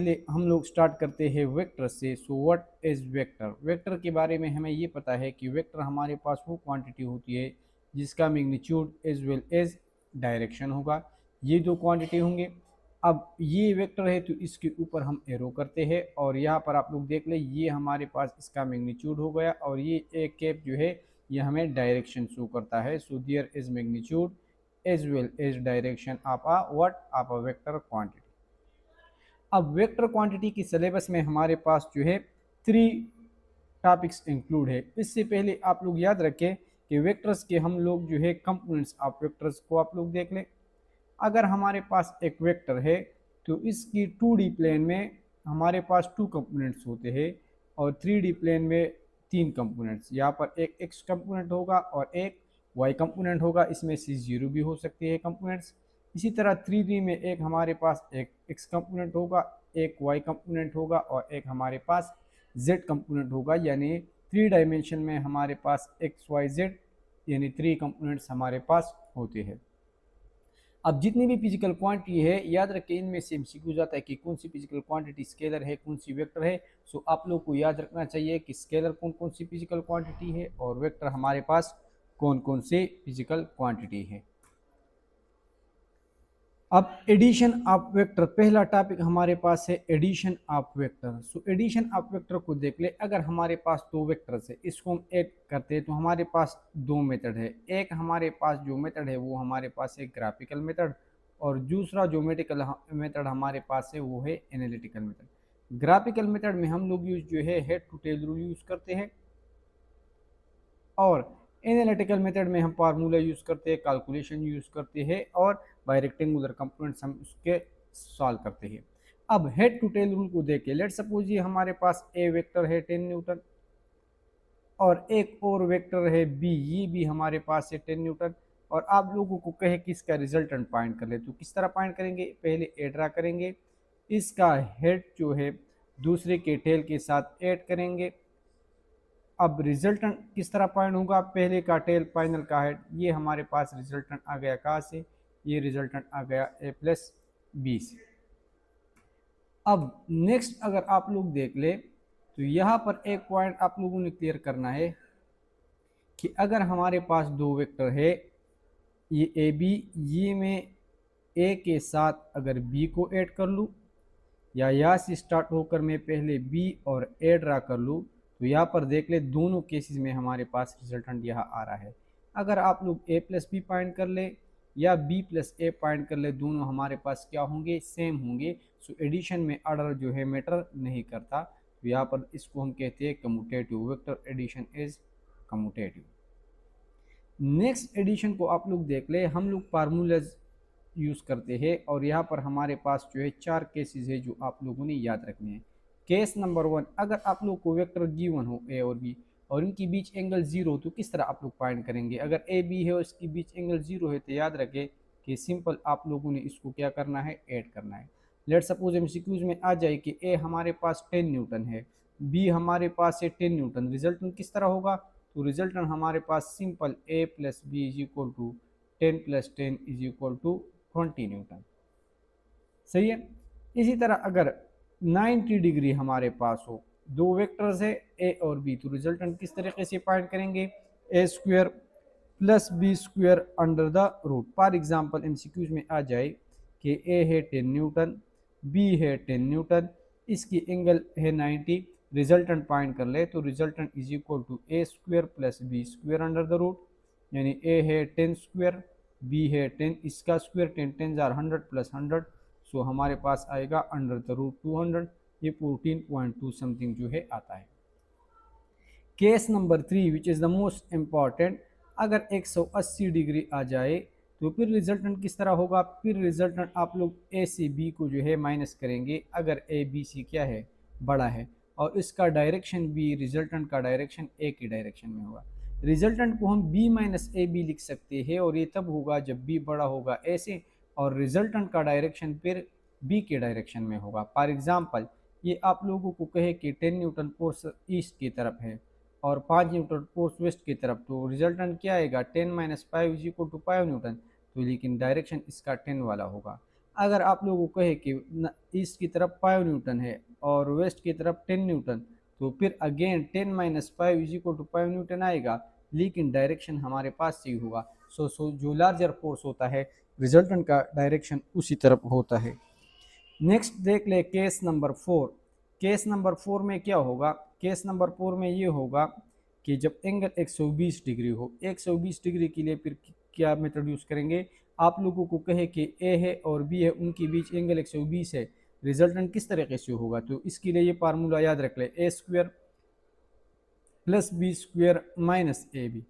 पहले हम लोग स्टार्ट करते हैं वेक्टर से। So what is vector? Vector के बारे में हमें ये पता है कि वेक्टर हमारे पास वो क्वांटिटी होती है जिसका magnitude as well as direction होगा। ये दो क्वांटिटी होंगे। अब ये वेक्टर है तो इसके ऊपर हम एरो करते हैं और यहाँ पर आप लोग देख लें, ये हमारे पास इसका मैग्नीट्यूड हो गया और ये एक कैप जो है ये हमें डायरेक्शन शो करता है। So there is magnitude as well as direction of a vector quantity. अब वेक्टर क्वांटिटी की सिलेबस में हमारे पास जो है 3 टॉपिक्स इंक्लूड है। इससे पहले आप लोग याद रखें कि वेक्टर्स के हम लोग जो है कंपोनेंट्स ऑफ वेक्टर्स को आप लोग देख लें। अगर हमारे पास एक वेक्टर है तो इसकी 2D प्लेन में हमारे पास 2 कंपोनेंट्स होते हैं और 3D प्लेन में 3 कंपोनेंट्स। यहाँ पर एक x कंपोनेंट होगा और एक y कंपोनेंट होगा, इसमें से 0 भी हो सकती है कंपोनेंट्स। इसी तरह 3D में एक हमारे पास एक x कंपोनेंट होगा, एक y कंपोनेंट होगा और एक हमारे पास z कंपोनेंट होगा। यानी 3 डायमेंशन में हमारे पास x y z यानी 3 कंपोनेंट्स हमारे पास होते हैं। अब जितनी भी फिजिकल क्वांटिटी है याद रखें, इनमें से एमसीक्यू जाता है कि कौन सी फिजिकल क्वांटिटी स्केलर है, कौन सी वेक्टर है। सो आप लोग को याद रखना चाहिए कि स्केलर कौन कौन सी फिजिकल क्वांटिटी है और वेक्टर हमारे पास कौन कौन से फिजिकल क्वांटिटी है। अब एडिशन ऑफ वेक्टर, पहला टॉपिक हमारे पास है addition of vector. So addition of vector को देख ले। अगर हमारे पास 2 वेक्टर्स है, इसको हम ऐड करते हैं तो हमारे पास 2 मेथड है। एक हमारे पास जो मेथड है वो हमारे पास है ग्राफिकल मेथड और दूसरा जो मेथड हमारे पास है वो है एनालिटिकल मेथड। ग्राफिकल मेथड में हम लोग यूज जो है head to tail rule use करते हैं और एनालिटिकल मेथड में हम फार्मूला यूज करते हैं, कैलकुलेशन यूज करते हैं और बाय रेक्टेंगुलर कंपोनेंट्स हम उसके सॉल्व करते हैं। अब हेड टू टेल रूल को देखें। लेट सपोज ये हमारे पास ए वेक्टर है 10 न्यूटन और एक और वेक्टर है बी, ये भी हमारे पास है 10 न्यूटन और आप लोगों को कहे कि इसका रिजल्टेंट फाइंड कर ले तो किस तरह फाइंड करेंगे? पहले ए ड्रा करेंगे, इसका हेड जो है दूसरे के टेल के साथ ऐड करेंगे। अब रिजल्टेंट किस तरह फाइंड होगा? पहले का टेल फाइनल का हेड, ये हमारे पास रिजल्टेंट आ गया कहाँ से? ये रिजल्टेंट आ गया a प्लस बी से। अब नेक्स्ट अगर आप लोग देख ले तो यहाँ पर एक पॉइंट आप लोगों ने क्लियर करना है कि अगर हमारे पास 2 वेक्टर है, ये ए बी, ये मैं ए के साथ अगर बी को ऐड कर लूँ या यहाँ से स्टार्ट होकर मैं पहले बी और ए ड्रा कर लूँ तो यहाँ पर देख ले दोनों केसेस में हमारे पास रिजल्टेंट यहाँ आ रहा है। अगर आप लोग ए प्लस बी पॉइंट कर ले या बी प्लस ए पॉइंट कर ले, दोनों हमारे पास क्या होंगे? सेम होंगे। सो एडिशन में ऑर्डर जो है मैटर नहीं करता। तो यहाँ पर इसको हम कहते हैं commutative. Vector addition is commutative. Next addition को आप लोग देख ले। हम लोग फार्मूलाज यूज़ करते हैं और यहाँ पर हमारे पास जो है 4 केसेस है जो आप लोगों ने याद रखने हैं। केस नंबर 1, अगर आप लोग को वेक्टर गिवन हो ए और बी और इनके बीच एंगल 0 तो किस तरह आप लोग फाइंड करेंगे? अगर ए बी है और इसके बीच एंगल 0 है तो याद रखें कि सिंपल आप लोगों ने इसको क्या करना है? ऐड करना है। लेट सपोज एमसीक्यूज में आ जाए कि ए हमारे पास 10 न्यूटन है, बी हमारे पास है 10 न्यूटन, रिजल्टेंट किस तरह होगा? तो रिजल्टेंट हमारे पास simple A plus B is equal to 10 plus 10 is equal to 20 newton. सही है। इसी तरह अगर 90 डिग्री हमारे पास हो, 2 वेक्टर्स है ए और बी, तो रिजल्टेंट किस तरीके से फाइंड करेंगे? A square plus B square under the root. For example MCQs में आ जाए कि ए है 10 न्यूटन, बी है 10 न्यूटन, इसकी एंगल है 90, रिजल्टेंट फाइंड कर ले तो resultant is equal to A square plus B square under the root. यानी ए है 10 स्क्वायर, बी है 10, इसका स्क्वायर 10 10 100 प्लस 100, सो हमारे पास आएगा अंडर द रूट 200। ये 14.2 समथिंग जो है आता है। Case number 3 which is the most important, अगर 180 डिग्री आ जाए तो फिर रिजल्टेंट किस तरह होगा? फिर रिजल्टेंट आप लोग ए से बी को जो है माइनस करेंगे। अगर ए बी सी क्या है? बड़ा है और इसका डायरेक्शन बी, रिजल्टेंट का डायरेक्शन ए की डायरेक्शन में होगा। रिजल्टेंट को हम बी माइनस ए बी लिख सकते हैं और ये तब होगा जब बी बड़ा होगा ए से और रिजल्टेंट का डायरेक्शन फिर बी के डायरेक्शन में होगा। फॉर एग्जांपल ये आप लोगों को कहे कि 10 न्यूटन फोर्स ईस्ट की तरफ है और 5 न्यूटन फोर्स वेस्ट की तरफ, तो रिजल्टेंट क्या आएगा? 10 minus 5 is equal to 5 newton. तो लेकिन डायरेक्शन इसका 10 वाला होगा। अगर आप लोगों को कहे कि ईस्ट की तरफ 5 न्यूटन है और वेस्ट की तरफ 10 न्यूटन, तो फिर again 10 minus 5 is equal to 5 newton आएगा, लेकिन डायरेक्शन हमारे पास सही होगा। सो जो लार्जर फोर्स होता है रिजल्टेंट का डायरेक्शन उसी तरफ होता है। नेक्स्ट देख ले केस नंबर 4। केस नंबर 4 में क्या होगा? केस नंबर 4 में ये होगा कि जब एंगल 120 डिग्री हो, 120 डिग्री के लिए फिर क्या मेथड यूज करेंगे? आप लोगों को कहे कि ए है और बी है, उनके बीच एंगल 120 है, रिजल्टेंट किस तरीके से होगा? तो इसके लिए ये फार्मूला याद रख ले, A square plus B square minus A B.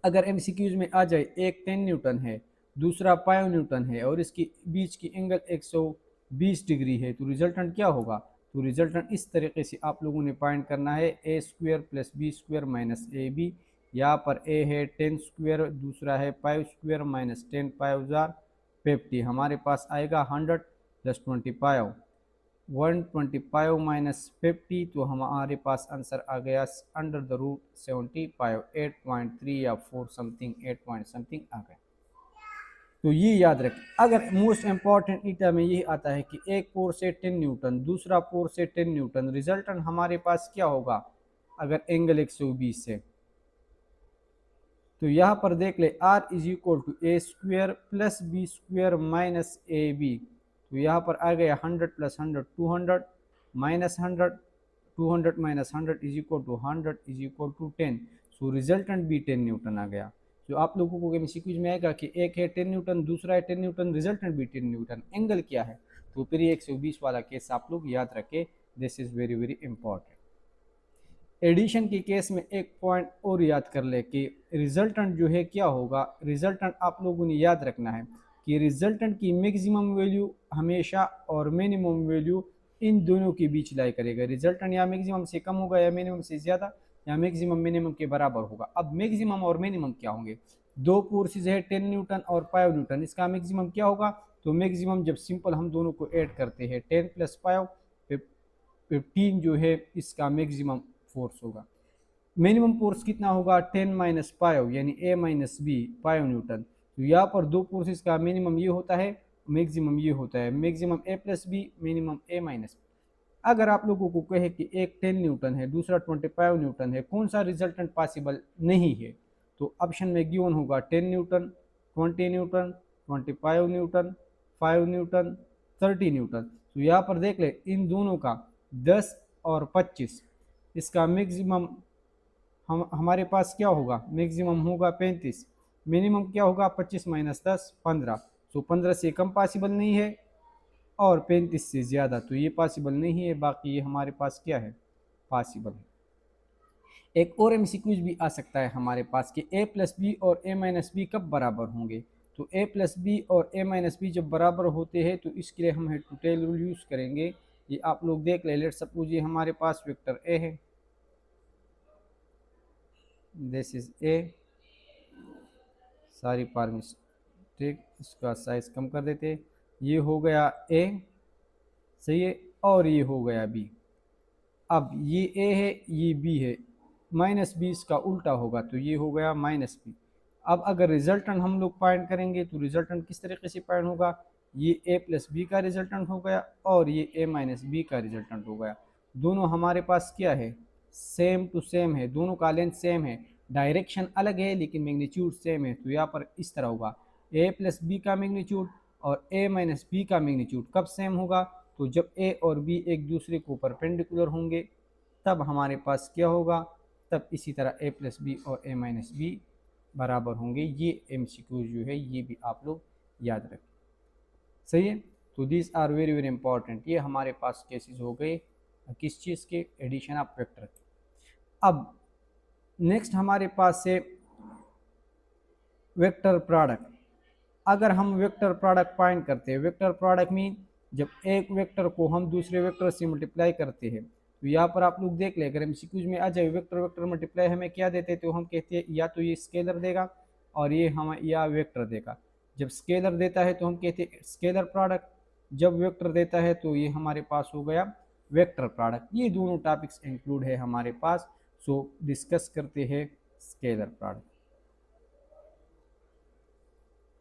अगर एमसीक्यूज में आ जाए, एक 10 न्यूटन है, दूसरा 5 न्यूटन है और इसकी बीच की एंगल 120 डिग्री है, तो रिजल्टेंट क्या होगा? तो रिजल्टेंट इस तरीके से आप लोगों ने फाइंड करना है, A square plus B square minus A B. यहाँ पर ए है 10 स्क्वायर, दूसरा है 5 स्क्वायर माइनस 10 5 जार 50, हमारे पास आएगा 100 प्लस 25 125 माइनस 50, तो हमारे पास आंसर आ गया अंडर द रूट 75, 8.3 या 4 समथिंग 8 पॉइंट समथिंग आ गया। तो ये याद रखें। अगर मोस्ट इंपॉर्टेंट ईटा में ये आता है कि एक पोर से 10 न्यूटन, दूसरा पोर से 10 न्यूटन, रिजल्टेंट हमारे पास क्या होगा अगर एंगल 120 है? तो यहाँ पर देख ले, R is equal to A square plus B square minus A B. तो यहाँ पर आ गया 100 plus 100 200 minus 100, 200 minus 100 is equal to 100 is equal to 10। So resultant भी 10 न्यूटन आ गया। जो आप लोगों को एमसीक्यूज में आएगा कि एक है 10 न्यूटन, दूसरा है 10 न्यूटन, रिजल्टेंट भी 10 न्यूटन, एंगल क्या है? तो फिर ये 120 वाला केस आप लोग याद रखें, this is very very important. Addition के केस में एक पॉइंट और याद कर ले कि रिजल्टेंट जो है क्या होगा? रिजल्टेंट आप लोगों ने याद रखना है कि रिजल्टेंट की मैक्सिमम वैल्यू हमेशा और मिनिमम वैल्यू इन दोनों के बीच लाई करेगा। रिजल्टेंट या मैक्सिमम से कम होगा या मिनिमम से ज़्यादा, या मैक्सिमम मिनिमम के बराबर होगा। अब मैक्सिमम और मिनिमम क्या होंगे? दो फोर्सेज है 10 न्यूटन और 5 न्यूटन, इसका मैक्सिमम क्या होगा? तो मैक्सिमम जब सिंपल हम दोनों को ऐड करते हैं 10 प्लस 5 15 जो है इसका मैक्सिमम फोर्स होगा। मिनिमम फोर्स कितना होगा? 10 माइनस 5 यानी ए माइनस बी 5 न्यूटन। तो यहाँ पर दो फोर्सेस का मिनिमम ये होता है, मैक्सिमम ये होता है, maximum a plus B, minimum A minus. अगर आप लोगों को कहे कि एक 10 न्यूटन है, दूसरा 25 न्यूटन है, कौन सा रिजल्टेंट पॉसिबल नहीं है? तो ऑप्शन में गिवन होगा 10 Newton, 20 Newton, 25 Newton, 5 Newton, 30 Newton. तो यहाँ पर देख ले, इन दोनों का 10 और 25, इसका मैक्सिमम हमारे पास क्या होगा? मैक्सिमम होगा 35, मिनिमम क्या होगा? 25 माइनस 10 15। तो 15 से कम पॉसिबल नहीं है और 35 से ज़्यादा, तो ये पॉसिबल नहीं है, बाकी ये हमारे पास क्या है? पॉसिबल है। एक और एमसीक्यूज भी आ सकता है हमारे पास कि ए प्लस बी और ए माइनस बी कब बराबर होंगे? तो ए प्लस बी और ए माइनस बी जब बराबर होते हैं तो इसके लिए हम head to tail rule use करेंगे। ये आप लोग देख ले, लेट सपोज ये हमारे पास वेक्टर ए है, दिस इज ए, सारी पार मिस्टेक, इसका साइज कम कर देते, ये हो गया ए, सही है, और ये हो गया बी। अब ये ए है, ये बी है, माइनस बी इसका उल्टा होगा, तो ये हो गया माइनस बी। अब अगर रिजल्टेंट हम लोग फाइंड करेंगे तो रिजल्टेंट किस तरीके से फाइंड होगा? ये ए प्लस बी का रिजल्टेंट हो गया और ये ए माइनस बी का रिजल्टेंट हो गया। दोनों हमारे पास क्या है? सेम टू सेम है, दोनों का लेंथ सेम है, डायरेक्शन अलग है लेकिन मैग्नीट्यूड सेम है। तो यहाँ पर इस तरह होगा, ए प्लस बी का मैग्नीट्यूड और ए माइनस बी का मैग्नीट्यूड कब सेम होगा? तो जब ए और बी एक दूसरे को परपेंडिकुलर होंगे तब हमारे पास क्या होगा? तब इसी तरह ए प्लस बी और ए माइनस बी बराबर होंगे। ये एमसीक्यू जो है ये भी आप लोग याद रखें, सही है। तो this are very very important. ये हमारे पास केसेस हो गए किस चीज़ के? Addition of vector. अब नेक्स्ट हमारे पास है वेक्टर प्रोडक्ट। अगर हम वेक्टर प्रोडक्ट फाइंड करते हैं, वेक्टर प्रोडक्ट मीन जब एक वेक्टर को हम दूसरे वेक्टर से मल्टीप्लाई करते हैं, तो यहाँ पर आप लोग देख ले, अगर एमसीक्यूज में आ जाए वेक्टर वेक्टर मल्टीप्लाई हमें क्या देते हैं? तो हम कहते हैं या तो ये स्केलर देगा और ये हम या वेक्टर देगा। जब स्केलर देता है तो हम कहते हैं स्केलर प्रोडक्ट, जब वेक्टर देता है तो ये हमारे पास हो गया वेक्टर प्रोडक्ट। ये दोनों टॉपिक्स इंक्लूड है हमारे पास। सो डिस्कस करते हैं स्केलर प्रोडक्ट।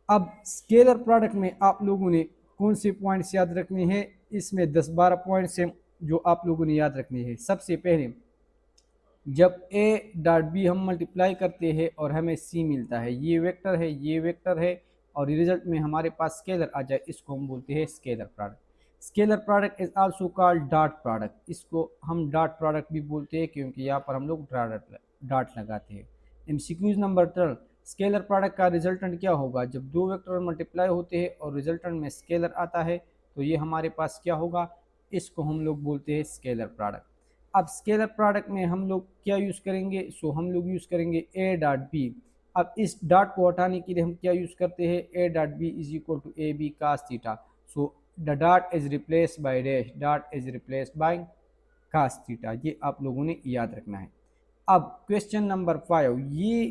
अब स्केलर प्रोडक्ट में आप लोगों ने कौन से पॉइंट्स याद रखने हैं, इसमें 10-12 पॉइंट्स हैं जो आप लोगों ने याद रखने हैं। सबसे पहले जब ए डॉट बी हम मल्टीप्लाई करते हैं और हमें सी मिलता है, ये वेक्टर है, ये वेक्टर है, और रिजल्ट में हमारे पास स्केलर आ जाए, इसको हम बोलते हैं scalar product. Scalar product is also called dot product. इसको हम डॉट प्रोडक्ट भी बोलते हैं क्योंकि यहाँ पर हम लोग डॉट लगाते हैं। एमसीक्यूज नंबर 12, स्केलर प्रोडक्ट का रिजल्टेंट क्या होगा? जब दो वेक्टर मल्टीप्लाई होते हैं और रिजल्टेंट में स्केलर आता है तो ये हमारे पास क्या होगा? इसको हम लोग बोलते हैं स्केलर प्रोडक्ट। अब स्केलर प्रोडक्ट में हम लोग क्या यूज़ करेंगे? सो हम लोग यूज़ करेंगे ए डॉट बी। अब इस डॉट को हटाने के लिए हम क्या यूज़ करते हैं? A dot B is equal to A B cos theta. So the dot is replaced by dash, dot is replaced by cos theta. ये आप लोगों ने याद रखना है। अब क्वेश्चन नंबर 5, ये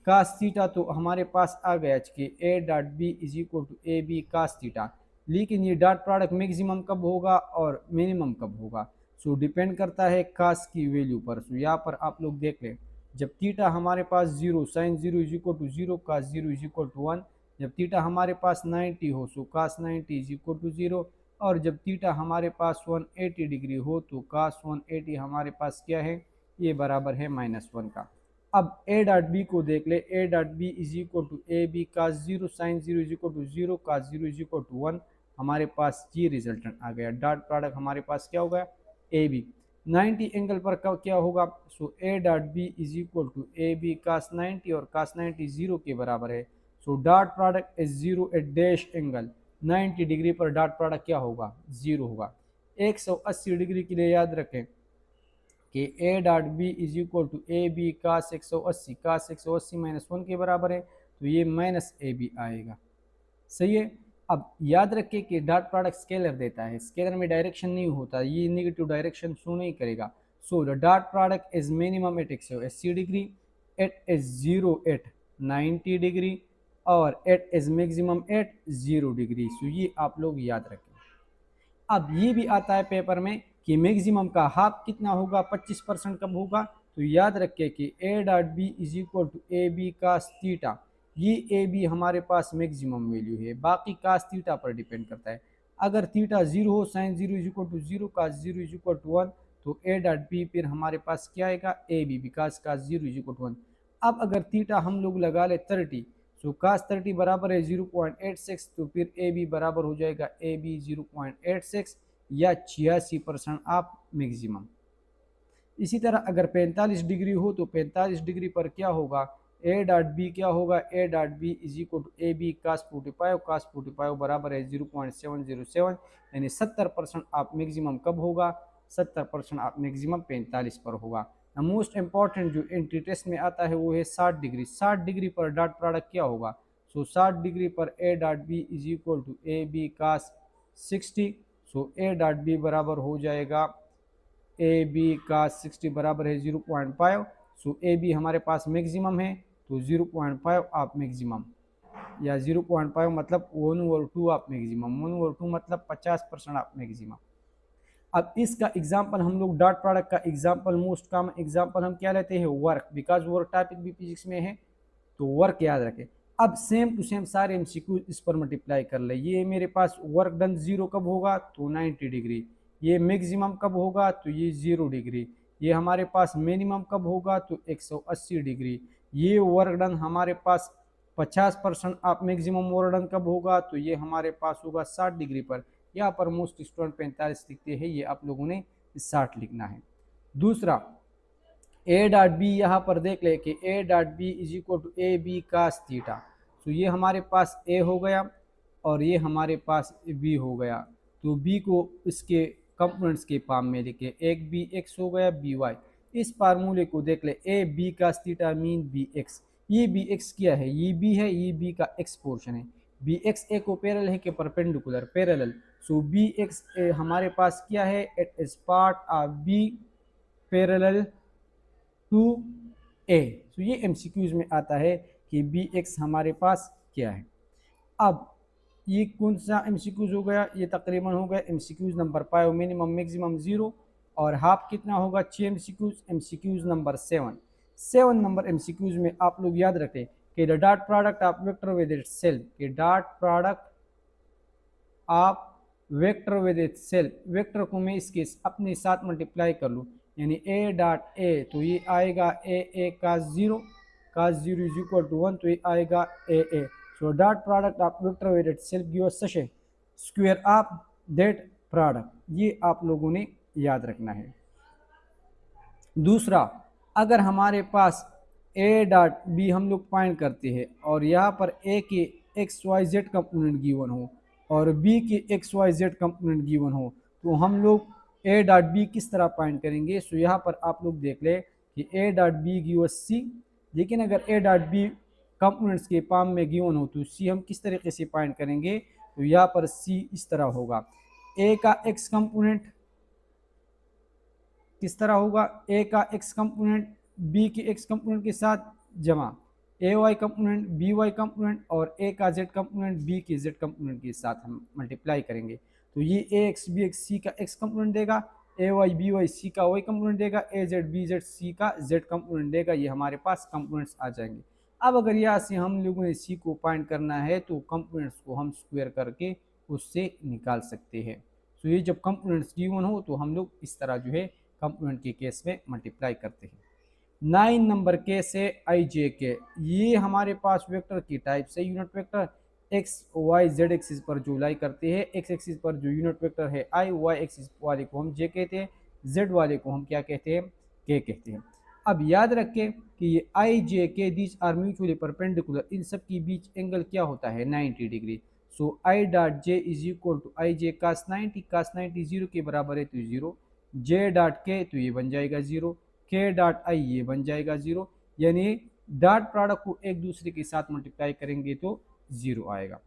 कास थीटा तो हमारे पास आ गया कि A dot B is equal to A B cos theta, लेकिन ये डॉट प्रोडक्ट मैक्सिमम कब होगा और मिनिमम कब होगा? सो डिपेंड करता है कास की वैल्यू पर। सो यहाँ पर आप लोग देख लें, जब थीटा हमारे पास 0, sine 0 is equal to 0, cos 0 is equal to 1। जब थीटा हमारे पास 90 हो so cos 90 is equal to 0, और जब थीटा हमारे पास 180 डिग्री हो तो कास 180 हमारे पास क्या है? ये बराबर है -1 का। अब ए डॉट बी को देख ले, A dot B is equal to A B cos 0, sine 0 is equal to 0, cos 0 is equal to 1। हमारे पास ये रिजल्टेंट आ गया। डॉट प्रोडक्ट हमारे पास क्या होगा? A B. 90 एंगल पर क्या होगा? So A dot B is equal to A B cos 90, और कास 90 0 के बराबर है। So dot product is 0 at dash angle 90 degree पर डॉट प्रोडक्ट क्या होगा? 0 होगा। 180 डिग्री के लिए याद रखें कि A dot B is equal to A B cos 180, cos 180 -1 के बराबर है, तो ये माइनस ए बी आएगा। सही है। अब याद रखिए कि डॉट प्रोडक्ट स्केलर देता है, स्केलर में डायरेक्शन नहीं होता, ये नेगेटिव डायरेक्शन शो नहीं करेगा। So the dot product is minimum at 180 degree, at is 0 at 90 degree, और at is maximum at 0 degree. So ये आप लोग याद रखें। अब ये भी आता है पेपर में कि मैक्सिमम का हाफ कितना होगा? 25% कब होगा? तो याद रखिए कि A dot B is equal to A B cos theta. ये ए बी हमारे पास मैक्सिमम वैल्यू है, बाकी कास थीटा पर डिपेंड करता है। अगर थीटा 0 हो, sine 0 is equal to 0, cos 0 is equal to 1, तो ए डॉट बी फिर हमारे पास क्या आएगा? A B, because cos 0 is equal to 1। अब अगर थीटा हम लोग लगा ले 30, सो कास 30 बराबर है 0.86, तो फिर ए बी बराबर हो जाएगा ए बी 0.86 या 86% ऑफ मैक्सिमम। इसी तरह अगर 45 डिग्री हो तो 45 डिग्री पर क्या होगा? ए डॉट बी क्या होगा? A dot B is equal to A B cos 45, cos 45 बराबर है 0.707, यानी 70% ऑफ मैक्सिमम कब होगा? 70% ऑफ मैक्सिमम 45 पर होगा। मोस्ट इंपॉर्टेंट जो एंट्री टेस्ट में आता है वो है 60 डिग्री। 60 डिग्री पर डॉट प्रोडक्ट क्या होगा? सो 60 डिग्री पर A dot B is equal to A B cos 60। So A dot B बराबर हो जाएगा ए बी का 60 बराबर है 0.5। सो ए बी हमारे पास मैक्सिमम है, तो 0.5 ऑफ मैक्सिमम, या 0.5 मतलब 1/2 ऑफ मैक्सिमम, 1/2 मतलब 50% ऑफ मैक्सिमम। अब इसका एग्जांपल हम लोग डॉट प्रोडक्ट का एग्जांपल, मोस्ट कॉमन एग्जांपल हम क्या लेते हैं? वर्क, बिकॉज वर्क टॉपिक भी फिजिक्स में है तो वर्क याद रखें। अब सेम टू सेम सारे एमसीक्यू इस पर मल्टीप्लाई कर ले। ये मेरे पास वर्क डन 0 कब होगा? तो 90 डिग्री। ये मैक्सिमम कब होगा? तो ये 0 डिग्री। ये हमारे पास मिनिमम कब होगा? तो 180 डिग्री। ये वर्क डन हमारे पास 50% ऑफ मैक्सिमम वर्क डन कब होगा? तो ये हमारे पास होगा 60 डिग्री पर। यहाँ पर मोस्ट स्टूडेंट 45 लिखते हैं, ये आप लोगों ने 60 लिखना है। दूसरा ए डॉट बी, यहाँ पर देख ले कि A dot B is equal to A B cos theta. तो ये हमारे पास ए हो गया और ये हमारे पास बी हो गया। तो बी को इसके कंपोनेंट्स के फॉर्म में लिखे, एक बी एक्स हो गया, बी वाई। इस फार्मूले को देख ले, A B cos theta mean B X. ये बी एक्स क्या है? ये बी है, ये बी का एक्स पोर्शन है। बी एक्स ए को पैरेलल है कि perpendicular? Parallel. So B X हमारे पास क्या है? It is part of B parallel to A. तो ये एमसीक्यूज में आता है कि बी एक्स हमारे पास क्या है। अब ये कौन सा एमसीक्यूज हो गया? ये तकरीबन हो गया एमसीक्यूज नंबर 5, मिनिमम मैक्सिमम 0, और हाफ कितना होगा? 6 MCQs. MCQs number 7 number MCQs में आप लोग याद रखें कि the dot product of vector with itself, कि डॉट प्रोडक्ट आप vector with it self, vector को मैं इसके अपने साथ मल्टीप्लाई कर लूँ, यानी ए डॉट ए, तो ये आएगा ए का 0, का 0 इज इक्वल टू 1, तो ये आएगा A. So dot product of vector with itself give us such square of that product, ये आप लोगों ने याद रखना है। दूसरा, अगर हमारे पास ए डॉट बी हम लोग फाइंड करते हैं और यहाँ पर ए के X Y Z component given हो और बी के X Y Z component given हो, तो हम लोग ए डॉट बी किस तरह फाइंड करेंगे। सो यहाँ पर आप लोग देख ले कि A dot B give C, लेकिन अगर ए डॉट बी कंपोनेंट्स के फॉर्म में गिवन हो तो सी हम किस तरीके से फाइंड करेंगे। तो यहाँ पर सी इस तरह होगा, ए का एक्स कंपोनेंट किस तरह होगा, ए का एक्स कंपोनेंट बी के एक्स कंपोनेंट के साथ जमा A Y component B Y component और ए का जेड कंपोनेंट बी के जेड कंपोनेंट के साथ हम मल्टीप्लाई करेंगे। तो ये A X B X C का एक्स कंपोनेंट देगा, A Y B Y C का वाई कंपोनेंट देगा, A Z B Z C का जेड कंपोनेंट देगा। ये हमारे पास कंपोनेंट्स आ जाएंगे। अब अगर यहाँ से हम लोगों ने सी को फाइंड करना है तो कंपोनेंट्स को हम स्क्वायर करके उससे निकाल सकते हैं। तो ये जब कंपोनेंट्स गिवन हो तो हम लोग इस तरह जो है कंपोनेंट के केस में मल्टीप्लाई करते हैं। 9 नंबर केस है आई जे के, ये हमारे पास वेक्टर की टाइप से unit vector X Y Z axis पर जो लाई करते हैं, एक्स एक्सिस पर जो यूनिट वेक्टर है आई, वाई एक्सिस वाले को हम जे कहते हैं, जेड वाले को हम क्या कहते हैं, के कहते हैं। अब याद रखें कि ये I J K these are mutually perpendicular, इन सब के बीच एंगल क्या होता है 90 degree. So I dot J is equal to I J cos 90, cos 90 zero के बराबर है तो जीरो, जे डॉट के तो ये बन जाएगा जीरो, के डॉट आई ये बन जाएगा जीरो, यानी डॉट प्रोडक्ट को एक दूसरे के साथ मल्टीप्लाई करेंगे तो जीरो आएगा।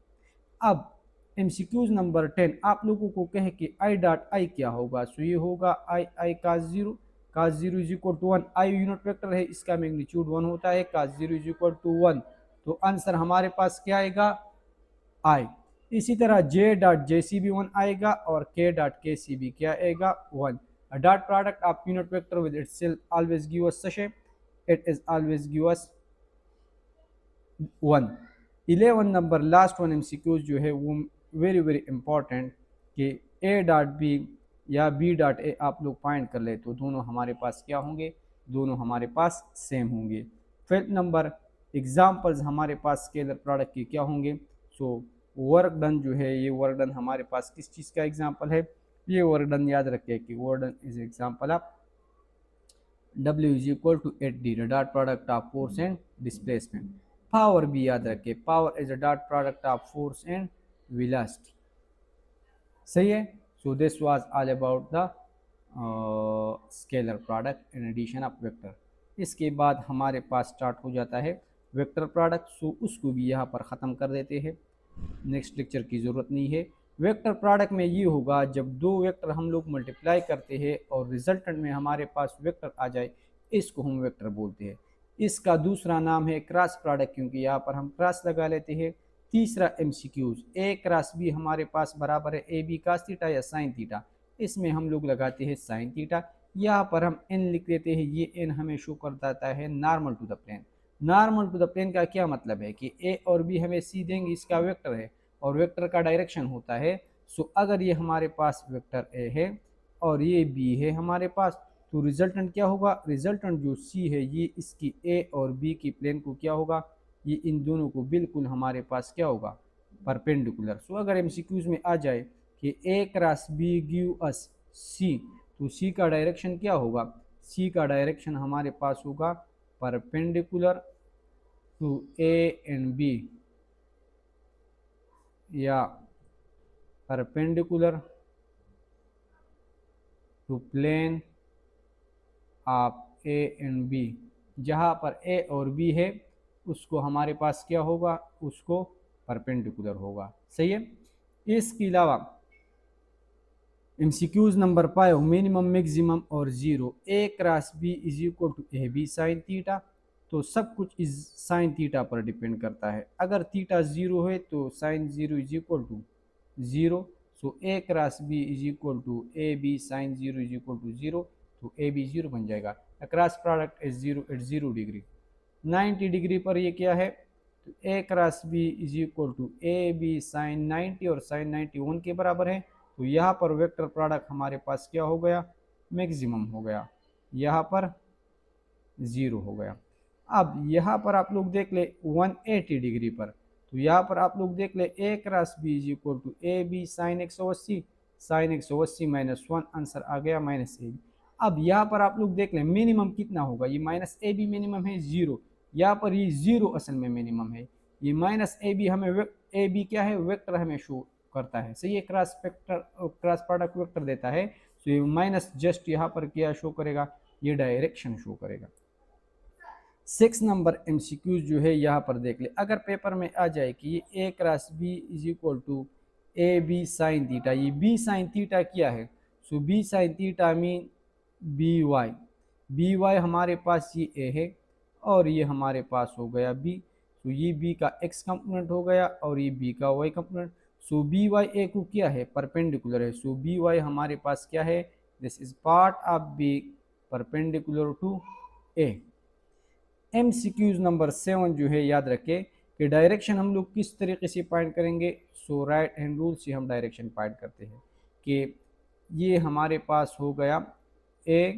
अब एमसीक्यूज नंबर 10 आप लोगों को कहे कि आई डॉट आई क्या होगा। सो ये होगा I cos zero, cos zero is equal to 1, I unit vector है इसका मैग्नीट्यूड 1 होता है, cos zero is equal to 1, तो आंसर हमारे पास क्या आएगा आई। इसी तरह J dot J C B 1 आएगा और के डॉट के सी बी क्या आएगा 1। A dot product of unit vector with itself always give us such a, it is always give us 1। 11 number last one MCQs जो है वो वेरी इंपॉर्टेंट कि ए डॉट बी या बी डॉट ए आप लोग find कर ले तो दोनों हमारे पास क्या होंगे, दोनों हमारे पास सेम होंगे। 12 नंबर एग्जाम्पल्स हमारे पास स्केलर प्रोडक्ट के क्या होंगे। सो वर्क डन जो है, ये वर्क डन हमारे पास किस चीज़ का एग्जाम्पल है, ये वर्क डन याद रखिए कि work done is example of W is equal to 8D, dot product of force and displacement. Power भी याद रखिए, power is a dot product of force and velocity. सही है। So this was all about the scalar product in addition of vector. इसके बाद हमारे पास start हो जाता है वेक्टर प्रोडक्ट। सो उसको भी यहाँ पर ख़त्म कर देते हैं, नेक्स्ट लेक्चर की ज़रूरत नहीं है। वेक्टर प्रोडक्ट में ये होगा जब दो वेक्टर हम लोग मल्टीप्लाई करते हैं और रिजल्टेंट में हमारे पास वेक्टर आ जाए, इसको हम वेक्टर बोलते हैं। इसका दूसरा नाम है क्रॉस प्रोडक्ट, क्योंकि यहाँ पर हम क्रॉस लगा लेते हैं। तीसरा एमसीक्यूज, ए क्रॉस बी हमारे पास बराबर है ए बी कास थीटा या साइन थीटा, इसमें हम लोग लगाते हैं साइन थीटा। यहाँ पर हम एन लिख देते हैं, ये एन हमें शो कर देता है normal to the plane. Normal to the plane का क्या मतलब है कि ए और बी हमें सी देंगे, इसका वेक्टर है और वेक्टर का डायरेक्शन होता है। सो अगर ये हमारे पास वेक्टर ए है और ये बी है हमारे पास, तो रिजल्टेंट क्या होगा, रिजल्टेंट जो सी है ये इसकी ए और बी की प्लेन को क्या होगा, ये इन दोनों को बिल्कुल हमारे पास क्या होगा, परपेंडिकुलर। सो अगर एमसीक्यूज में आ जाए कि A cross B give us सी, तो सी का डायरेक्शन क्या होगा, सी का डायरेक्शन हमारे पास होगा perpendicular to A and B या perpendicular to plane of A and B. जहाँ पर ए और बी है उसको हमारे पास क्या होगा, उसको परपेंडिकुलर होगा। सही है। इसके अलावा एमसीक्यूज नंबर 5, मिनिमम मैक्सिमम और zero. A cross B is equal to A B sine theta, तो सब कुछ इस साइन थीटा पर डिपेंड करता है। अगर थीटा जीरो है तो sine zero is equal to zero. So A cross B is equal to A B sine zero is equal to zero, तो ए बी जीरो बन जाएगा। Cross product is zero at zero degree. 90 degree पर ये क्या है, तो A cross B is equal to A B sine 90 और sign 91 के बराबर है। तो यहाँ पर वेक्टर प्रोडक्ट हमारे पास क्या हो गया, मैक्सिमम हो गया, यहाँ पर 0 हो गया। अब यहाँ पर आप लोग देख ले 180 डिग्री पर, तो यहाँ पर आप लोग देख ले A cross B is equal to A B sine 180, sine 180 minus 1, answer आ गया माइनस ए बी। अब यहाँ पर आप लोग देख लें मिनिमम कितना होगा, ये माइनस ए बी मिनिमम है 0, यहाँ पर ये 0 असल में मिनिमम है। ये माइनस ए बी हमें ए बी क्या है, वेक्टर हमें शो करता है, सही है, cross vector cross product vector देता है। तो ये माइनस जस्ट यहाँ पर क्या शो करेगा, ये डायरेक्शन शो करेगा। 6 नंबर एमसीक्यूज जो है यहाँ पर देख ले, अगर पेपर में आ जाए कि ये A cross B is equal to A B sine theta, ये बी साइन थीटा क्या है, so B sine theta mean B Y हमारे पास ये ए है और ये हमारे पास हो गया बी, तो ये बी का एक्स कंपोनेंट हो गया और ये बी का वाई कंपोनेंट। सो बी वाई ए को क्या है, परपेंडिकुलर है, सो बी वाई हमारे पास क्या है, this is part of B perpendicular to A. MCQs नंबर 7 जो है याद रखें कि डायरेक्शन हम लोग किस तरीके से फाइंड करेंगे। सो राइट हैंड रूल से हम डायरेक्शन फाइंड करते हैं कि ये हमारे पास हो गया A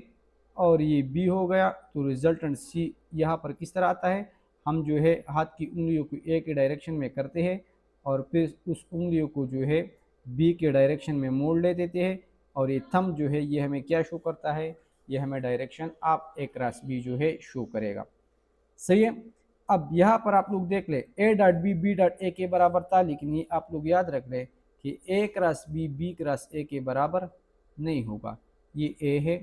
और ये B हो गया, तो रिजल्टेंट C यहाँ पर किस तरह आता है, हम जो है हाथ की उंगलियों को A के डायरेक्शन में करते हैं और फिर उस उंगलियों को जो है B के डायरेक्शन में मोड़ ले देते हैं और ये थंब जो है ये हमें क्या शो करता है, ये हमें direction of A cross B जो है शो करेगा, सही है। अब यहाँ पर आप लोग देख ले A dot B dot A के बराबर था, लेकिन ये आप लोग याद रख ले कि A cross B cross A के बराबर नहीं होगा, ये ए है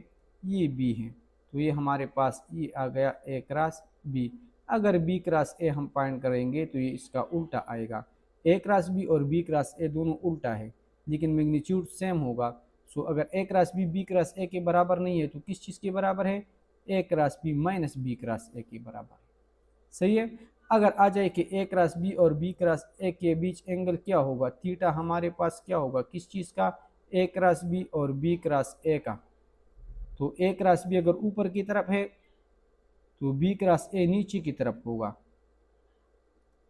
ये बी है, तो ये हमारे पास ये आ गया ए क्रॉस बी। अगर बी क्रॉस ए हम फाइंड करेंगे तो ये इसका उल्टा आएगा, ए क्रॉस बी और बी क्रॉस ए दोनों उल्टा है लेकिन मैग्नीट्यूड सेम होगा। सो अगर ए क्रॉस बी क्रॉस ए के बराबर नहीं है तो किस चीज़ के बराबर है, A cross B minus B cross A के बराबर, सही है। अगर आ जाए कि ए क्रॉस बी और बी क्रॉस ए के बीच एंगल क्या होगा, थीटा हमारे पास क्या होगा, किस चीज़ का, ए क्रॉस बी और बी क्रॉस ए का। तो ए क्रॉस बी अगर ऊपर की तरफ है तो बी क्रॉस ए नीचे की तरफ होगा।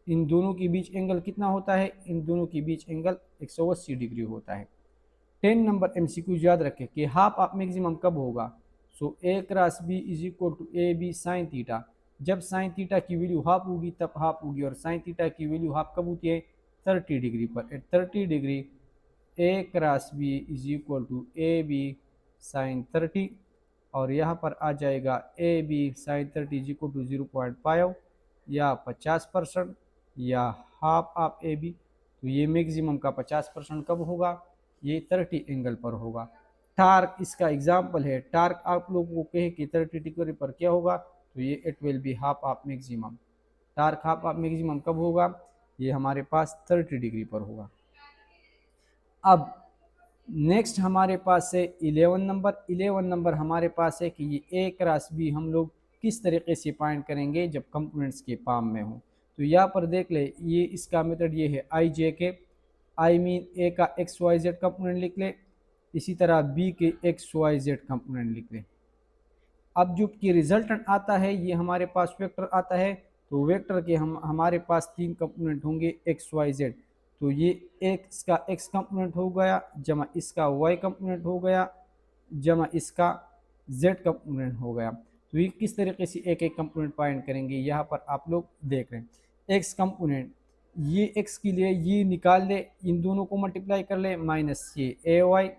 इन दोनों के बीच एंगल कितना होता है, इन दोनों के बीच एंगल 180 डिग्री होता है। 10 नंबर एमसीक्यू याद रखें कि हाफ ऑफ मैक्सिमम कब होगा। So A cross B is equal to A B sine theta, जब साइन थीटा की वैल्यू हाफ होगी तब हाफ होगी, और साइन थीटा की वैल्यू हाफ कब होती है, 30 डिग्री पर। At 30 degree A cross B is equal to A B sine 30, और यहाँ पर आ जाएगा A B sine 30 is equal to 0.5 या 50% या हाफ ऑफ ए बी। तो ये मैक्सिमम का 50% कब होगा, ये 30 एंगल पर होगा। टार्क इसका एग्जाम्पल है, टार्क आप लोगों को कहे कि 30 डिग्री पर क्या होगा, तो ये it will be half of maximum. Torque half of maximum कब होगा, ये हमारे पास 30 डिग्री पर होगा। अब नेक्स्ट हमारे पास है 11 नंबर। 11 नंबर हमारे पास है कि ये ए क्रॉस बी हम लोग किस तरीके से फाइंड करेंगे जब कंपोनेंट्स के पाम में हो। तो यहाँ पर देख ले, ये इसका मेथड ये है आई जे के, आई मीन ए का एक्स वाई जेड कंपोनेंट लिख ले, इसी तरह बी के एक्स वाई जेड कंपोनेंट लिख ले। अब जो कि रिजल्टेंट आता है ये हमारे पास वेक्टर आता है, तो वेक्टर के हमारे पास 3 कंपोनेंट होंगे एक्स वाई जेड। तो ये एक्स का एक्स कंपोनेंट हो गया जमा इसका वाई कंपोनेंट हो गया जमा इसका जेड कंपोनेंट हो गया। तो ये किस तरीके से एक एक कंपोनेंट फाइंड करेंगे, यहाँ पर आप लोग देख रहे हैं। एक्स कंपोनेंट, ये एक्स के लिए ये निकाल ले, इन दोनों को मल्टीप्लाई कर ले, माइनस ये ए वाई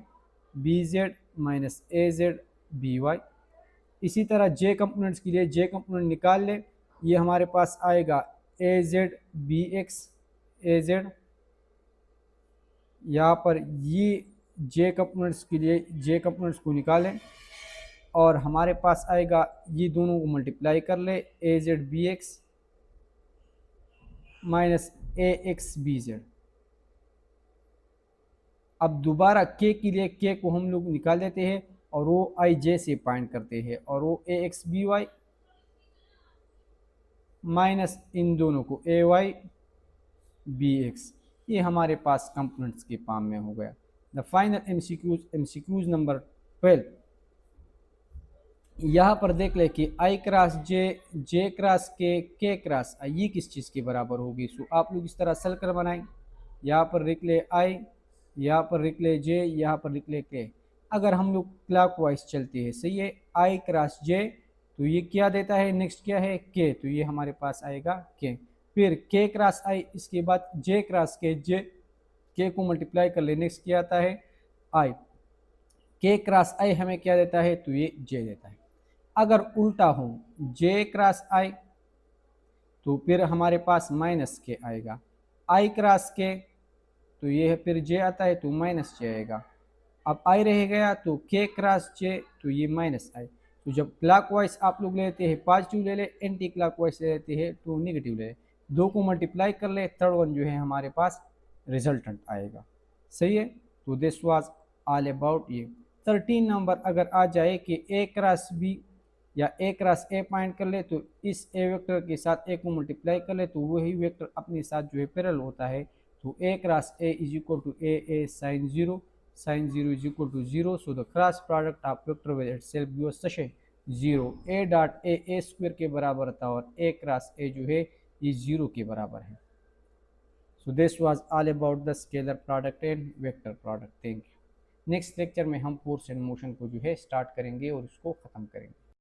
बी जेड माइनस ए जेड बी वाई। इसी तरह जे कंपोनेंट्स के लिए जे कंपोनेंट निकाल ले, ये हमारे पास आएगा ए जेड बी एक्स ए जेड। यहाँ पर ये जे कंपोनेंट्स के लिए जे कंपोनेंट्स को निकालें और हमारे पास आएगा ये दोनों को मल्टीप्लाई कर ले, ए जेड बी एक्स माइनस ए एक्स बी जेड। अब दोबारा के के लिए के को हम लोग निकाल देते हैं और वो आई जे से फाइंड करते हैं, और वो ए एक्स बी वाई माइनस इन दोनों को ए वाई बी एक्स, ये हमारे पास कंपोनेंट्स के फॉर्म में हो गया। The final MCQs number 12। यहाँ पर देख ले कि आई क्रॉस जे, जे क्रॉस के क्रॉस आई, ये किस चीज़ के बराबर होगी। सो आप लोग इस तरह सर्कल बनाएं, यहाँ पर लिख ले आई, यहाँ पर लिख ले जे, यहाँ पर लिख ले के। अगर हम लोग क्लॉकवाइज चलते हैं, सही है, आई क्रॉस जे, तो ये क्या देता है, नेक्स्ट क्या है के, तो ये हमारे पास आएगा के। फिर के क्रॉस आई, इसके बाद जे क्रॉस के, जे के को मल्टीप्लाई कर ले, नेक्स्ट क्या आता है आई, के क्रॉस आई हमें क्या देता है, तो ये जे देता है। अगर उल्टा हो, जे क्रॉस आई, तो फिर हमारे पास माइनस के आएगा, आई क्रॉस के, तो ये है फिर जे आता है तो माइनस जे आएगा। अब आई रह गया तो के क्रॉस जे, तो ये माइनस आई। तो जब क्लॉकवाइज आप लोग लेते हैं पॉजिटिव ले ले, एंटी क्लॉकवाइज लेते हैं तो निगेटिव ले ले, दो को मल्टीप्लाई कर ले, थर्ड वन जो है हमारे पास रिजल्टेंट आएगा। सही है, तो दिस वाज ऑल अबाउट ये। 13 नंबर अगर आ जाए कि ए क्रॉस बी या ए क्रॉस ए पॉइंट कर ले, तो इस ए वेक्टर के साथ ए को मल्टीप्लाई कर ले, तो वही वेक्टर अपने साथ जो है पैरेलल होता है। तो A cross A is equal to A sine zero, sin 0 is equal to 0, so the cross product of vector with itself gives such a 0, a dot A square के बराबर था और a क्रॉस a जो है ये 0 के बराबर है। so this was all about the scalar product and vector product. thank you. Next lecture में हम फोर्स एंड मोशन को जो है स्टार्ट करेंगे और उसको ख़त्म करेंगे।